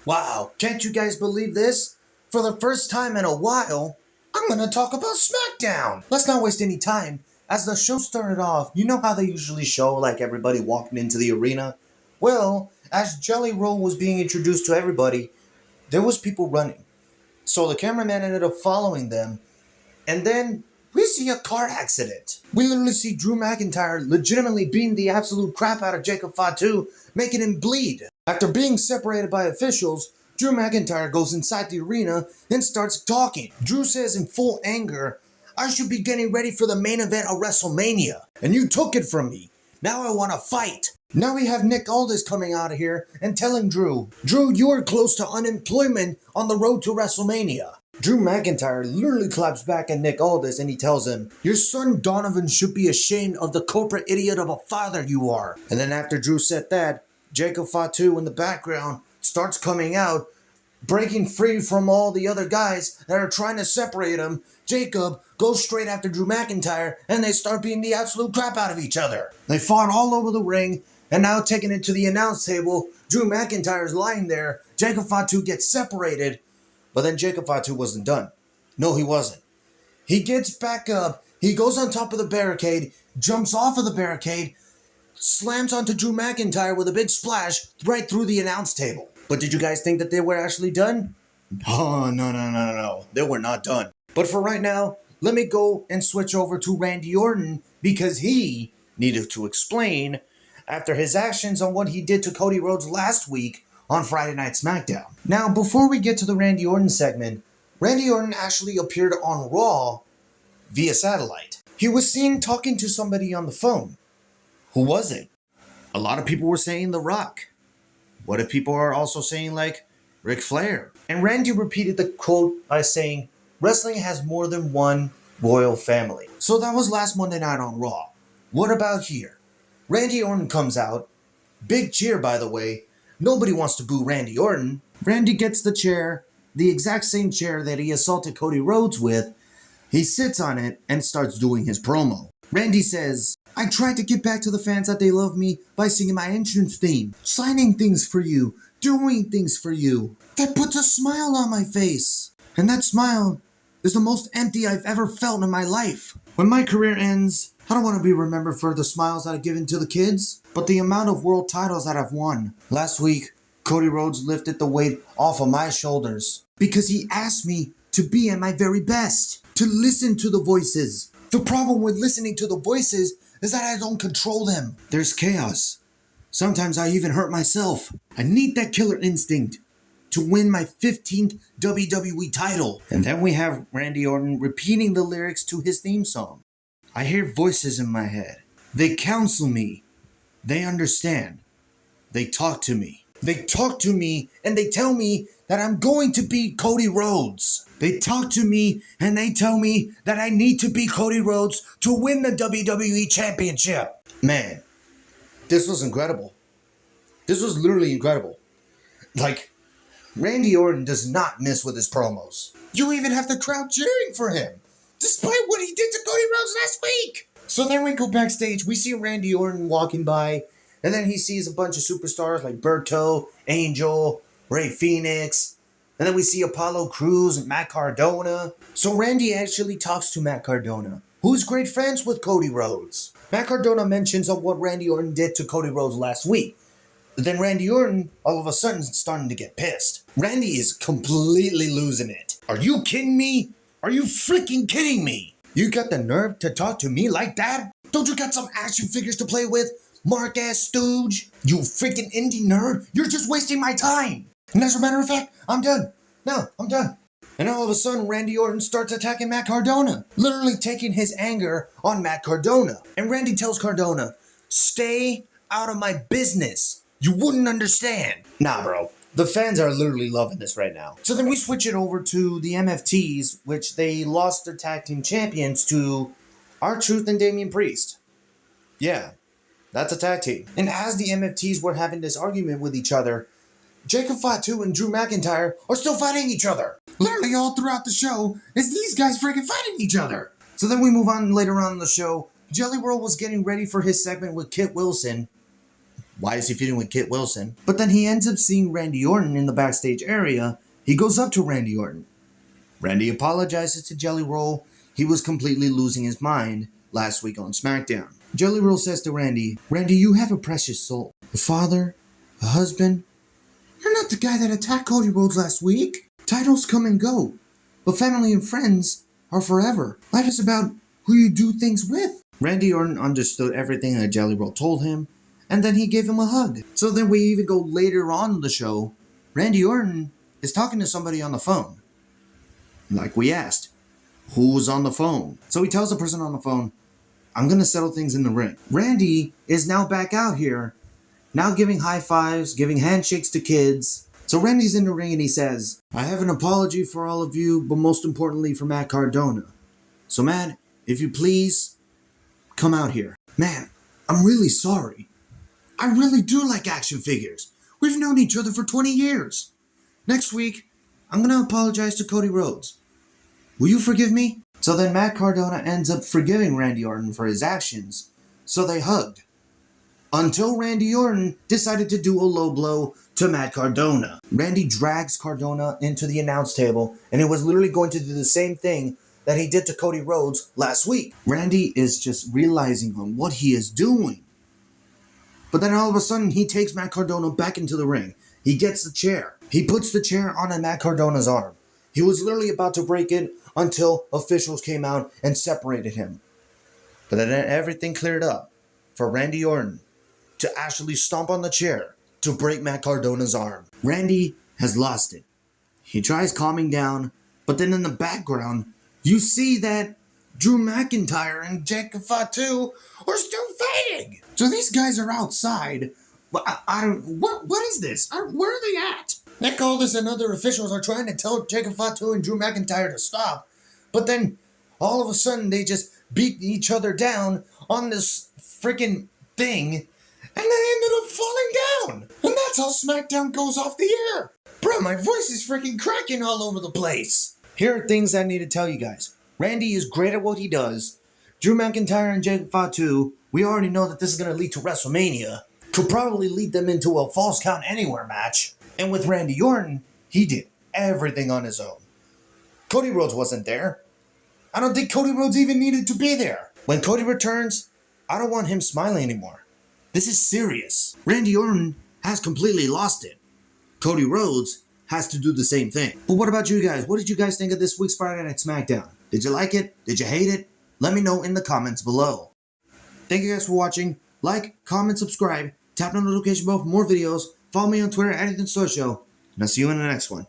Wow, can't you guys believe this? For the first time in a while, I'm gonna talk about SmackDown. Let's not waste any time. As the show started off, you know how they usually show like everybody walking into the arena? Well, as Jelly Roll was being introduced to everybody, there was people running. So the cameraman ended up following them, and then we see a car accident. We literally see Drew McIntyre legitimately beating the absolute crap out of Jacob Fatu, making him bleed. After being separated by officials, Drew McIntyre goes inside the arena and starts talking. Drew says in full anger, "I should be getting ready for the main event of WrestleMania, and you took it from me. Now I want to fight." Now we have Nick Aldis coming out of here and telling Drew, you are close to unemployment on the road to WrestleMania." Drew McIntyre literally claps back at Nick Aldis and he tells him, "Your son Donovan should be ashamed of the corporate idiot of a father you are." And then after Drew said that, Jacob Fatu in the background starts coming out, breaking free from all the other guys that are trying to separate him. Jacob goes straight after Drew McIntyre and they start beating the absolute crap out of each other. They fought all over the ring, and now taking it to the announce table, Drew McIntyre is lying there. Jacob Fatu gets separated, but then Jacob Fatu wasn't done. No, he wasn't. He gets back up, he goes on top of the barricade, jumps off of the barricade, slams onto Drew McIntyre with a big splash right through the announce table. But did you guys think that they were actually done? Oh, no. They were not done. But for right now, let me go and switch over to Randy Orton because he needed to explain after his actions on what he did to Cody Rhodes last week on Friday Night SmackDown. Now, before we get to the Randy Orton segment, Randy Orton actually appeared on Raw via satellite. He was seen talking to somebody on the phone. Who was it? A lot of people were saying The Rock. What if people are also saying like Ric Flair? And Randy repeated the quote by saying, "Wrestling has more than one royal family." So that was last Monday night on Raw. What about here? Randy Orton comes out. Big cheer, by the way. Nobody wants to boo Randy Orton. Randy gets the chair, the exact same chair that he assaulted Cody Rhodes with. He sits on it and starts doing his promo. Randy says, "I tried to get back to the fans that they love me by singing my entrance theme, signing things for you, doing things for you. That puts a smile on my face. And that smile is the most empty I've ever felt in my life. When my career ends, I don't want to be remembered for the smiles that I've given to the kids, but the amount of world titles that I've won. Last week, Cody Rhodes lifted the weight off of my shoulders because he asked me to be at my very best, to listen to the voices. The problem with listening to the voices is that I don't control them. There's chaos. Sometimes I even hurt myself. I need that killer instinct to win my 15th WWE title." And then we have Randy Orton repeating the lyrics to his theme song. "I hear voices in my head. They counsel me. They understand. They talk to me. They talk to me and they tell me that I'm going to beat Cody Rhodes. They talk to me and they tell me that I need to beat Cody Rhodes to win the WWE Championship." Man, this was incredible. This was literally incredible. Like, Randy Orton does not miss with his promos. You even have the crowd cheering for him, despite what he did to Cody Rhodes last week. So then we go backstage, we see Randy Orton walking by, and then he sees a bunch of superstars like Berto, Angel, Ray Phoenix, and then we see Apollo Crews and Matt Cardona. So Randy actually talks to Matt Cardona, who's great friends with Cody Rhodes. Matt Cardona mentions of what Randy Orton did to Cody Rhodes last week. But then Randy Orton, all of a sudden, is starting to get pissed. Randy is completely losing it. Are you kidding me? Are you freaking kidding me? You got the nerve to talk to me like that? Don't you got some action figures to play with? Mark-ass stooge? You freaking indie nerd? You're just wasting my time. And as a matter of fact, I'm done. No, I'm done. And all of a sudden, Randy Orton starts attacking Matt Cardona, literally taking his anger on Matt Cardona. And Randy tells Cardona, "Stay out of my business. You wouldn't understand." Nah, bro. The fans are literally loving this right now. So then we switch it over to the MFTs, which they lost their tag team champions to R-Truth and Damian Priest. Yeah, that's a tag team. And as the MFTs were having this argument with each other, Jacob Fatu and Drew McIntyre are still fighting each other. Literally all throughout the show is these guys freaking fighting each other. So then we move on later on in the show. Jelly Roll was getting ready for his segment with Kit Wilson. Why is he feuding with Kit Wilson? But then he ends up seeing Randy Orton in the backstage area. He goes up to Randy Orton. Randy apologizes to Jelly Roll. He was completely losing his mind last week on SmackDown. Jelly Roll says to Randy, "Randy, you have a precious soul. A father, a husband. You're not the guy that attacked Cody Rhodes last week. Titles come and go, but family and friends are forever. Life is about who you do things with." Randy Orton understood everything that Jelly Roll told him, and then he gave him a hug. So then we even go later on in the show. Randy Orton is talking to somebody on the phone. Like we asked, who's on the phone? So he tells the person on the phone, "I'm going to settle things in the ring." Randy is now back out here, now giving high fives, giving handshakes to kids. So Randy's in the ring and he says, "I have an apology for all of you, but most importantly for Matt Cardona. So Matt, if you please, come out here." "Man, I'm really sorry. I really do like action figures. We've known each other for 20 years. Next week, I'm going to apologize to Cody Rhodes. Will you forgive me?" So then Matt Cardona ends up forgiving Randy Orton for his actions. So they hugged. Until Randy Orton decided to do a low blow to Matt Cardona. Randy drags Cardona into the announce table, and he was literally going to do the same thing that he did to Cody Rhodes last week. Randy is just realizing on what he is doing. But then all of a sudden, he takes Matt Cardona back into the ring. He gets the chair. He puts the chair on Matt Cardona's arm. He was literally about to break it until officials came out and separated him. But then everything cleared up for Randy Orton to actually stomp on the chair to break Matt Cardona's arm. Randy has lost it. He tries calming down, but then in the background, you see that Drew McIntyre and Jacob Fatu are still fighting. So these guys are outside. What is this? Where are they at? Nick Aldis and other officials are trying to tell Jacob Fatu and Drew McIntyre to stop. But then, all of a sudden, they just beat each other down on this freaking thing. And they ended up falling down. And that's how SmackDown goes off the air. Bro, my voice is freaking cracking all over the place. Here are things I need to tell you guys. Randy is great at what he does. Drew McIntyre and Jacob Fatu, we already know that this is going to lead to WrestleMania. Could probably lead them into a Falls Count Anywhere match. And with Randy Orton, he did everything on his own. Cody Rhodes wasn't there. I don't think Cody Rhodes even needed to be there. When Cody returns, I don't want him smiling anymore. This is serious. Randy Orton has completely lost it. Cody Rhodes has to do the same thing. But what about you guys? What did you guys think of this week's Friday Night SmackDown? Did you like it? Did you hate it? Let me know in the comments below. Thank you guys for watching. Like, comment, subscribe. Tap on the notification bell for more videos. Follow me on Twitter at Ethan Social. And I'll see you in the next one.